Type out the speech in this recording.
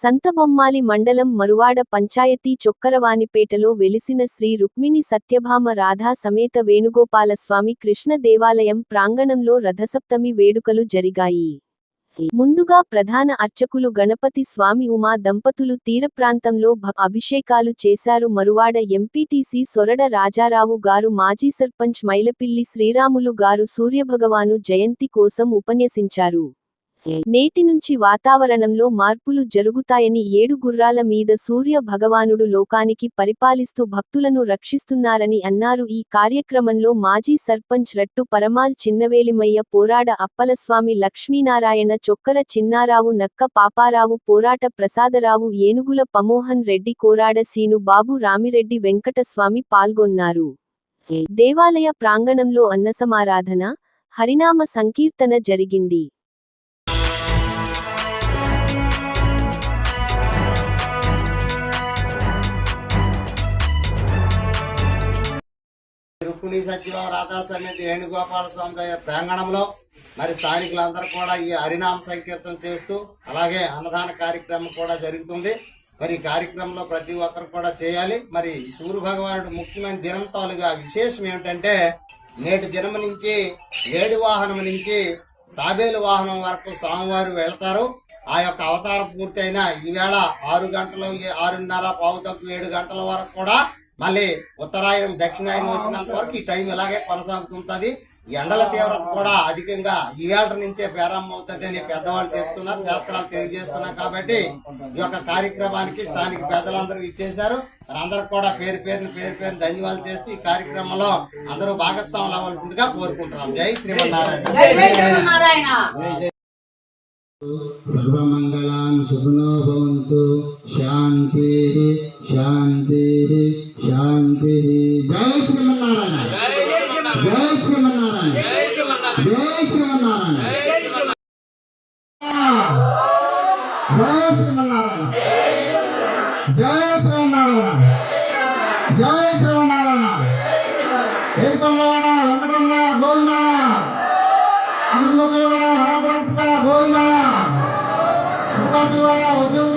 సంతబొమ్మాలి మండలం మరువాడ పంచాయతీ చొక్కరవానిపేటలో వెలిసిన శ్రీ రుక్మిణి సత్యభామ రాధా సమేత వేణుగోపాలస్వామి కృష్ణ దేవాలయం ప్రాంగణంలో రథసప్తమి వేడుకలు జరిగాయి. ముందుగా ప్రధాన అర్చకులు గణపతి స్వామి ఉమా దంపతులు తీరప్రాంతంలో అభిషేకాలు చేశారు. మరువాడ ఎంపీటీసీ సొరడ రాజారావు గారు, మాజీ సర్పంచ్ మైలపిల్లి శ్రీరాములు గారు సూర్యభగవాను జయంతి కోసం ఉపన్యసించారు. నేటి నుంచి వాతావరణంలో మార్పులు జరుగుతాయని, 7 గుర్రాల మీద సూర్య భగవానుడు లోకానికి పరిపాలిస్తూ భక్తులను రక్షిస్తున్నారని అన్నారు. ఈ కార్యక్రమంలో మాజీ సర్పంచ్ రట్టు పరమాల్, చిన్నవేలిమయ్య, పోరాడ అప్పలస్వామి, లక్ష్మీనారాయణ, చొక్కర చిన్నారావు, నక్క పాపారావు, పోరాట ప్రసాదరావు, ఏనుగుల పమోహన్ రెడ్డి, కోరాడ సీను బాబు, రామిరెడ్డి వెంకటస్వామి పాల్గొన్నారు. దేవాలయ ప్రాంగణంలో అన్నసమారాధన, హరినామ సంకీర్తన జరిగింది. రుక్మిణి సత్యభామ రాధా సమేత వేణుగోపాల స్వామి దగ్గర ప్రాంగణంలో మరి స్థానికులందరూ కూడా ఈ హరినామ సంకీర్తన చేస్తూ అలాగే అన్నదాన కార్యక్రమం కూడా జరుగుతుంది. మరి ఈ కార్యక్రమంలో ప్రతి ఒక్కరు కూడా చేయాలి. మరి సూర్య భగవానుడు ముఖ్యమైన దినం తాలుగా విశేషం ఏమిటంటే, నేటి దినం నుంచి ఏడు వాహనం నుంచి తాబేలు వాహనం వరకు స్వామివారు వెళతారు. ఆ యొక్క అవతారం పూర్తి అయిన ఈవేళ 6 గంటలు 6:30 పావుతక్కువ 7 గంటల వరకు కూడా మళ్ళీ ఉత్తరాయణం దక్షిణాయనం వచ్చినంత వరకు ఈ టైం ఇలాగే కొనసాగుతుంటది. ఎండల తీవ్రత కూడా అధికంగా ఈవేళ నుంచే ప్రారంభం అవుతుంది అని పెద్దవాళ్ళు చెప్తున్నారు, శాస్త్రాలు తెలియజేస్తున్నారు. కాబట్టి ఈ యొక్క కార్యక్రమానికి స్థానిక పెద్దలందరూ ఇచ్చేశారు. అందరూ కూడా పేరు పేరు ధన్యవాదాలు చేస్తూ ఈ కార్యక్రమంలో అందరూ భాగస్వాములు అవ్వాల్సిందిగా కోరుకుంటున్నాం. జై శ్రీమన్నారాయణ. సర్వమంగళాన్ శుభనో భవంతు. శాంతి శాంతి శాంతి. జై శ్రీమన్నారాయణ. జై శ్రీమన్నారాయణ. జై శ్రీమన్నారాయణ. జై శ్రీమన్నారాయణ. జై శ్రీమన్నారాయణ. జై శ్రీమన్నారాయణ. ఏడుకొండలవాడ వెంకటరమణ గోవింద. అమృతవాడ గోవింద.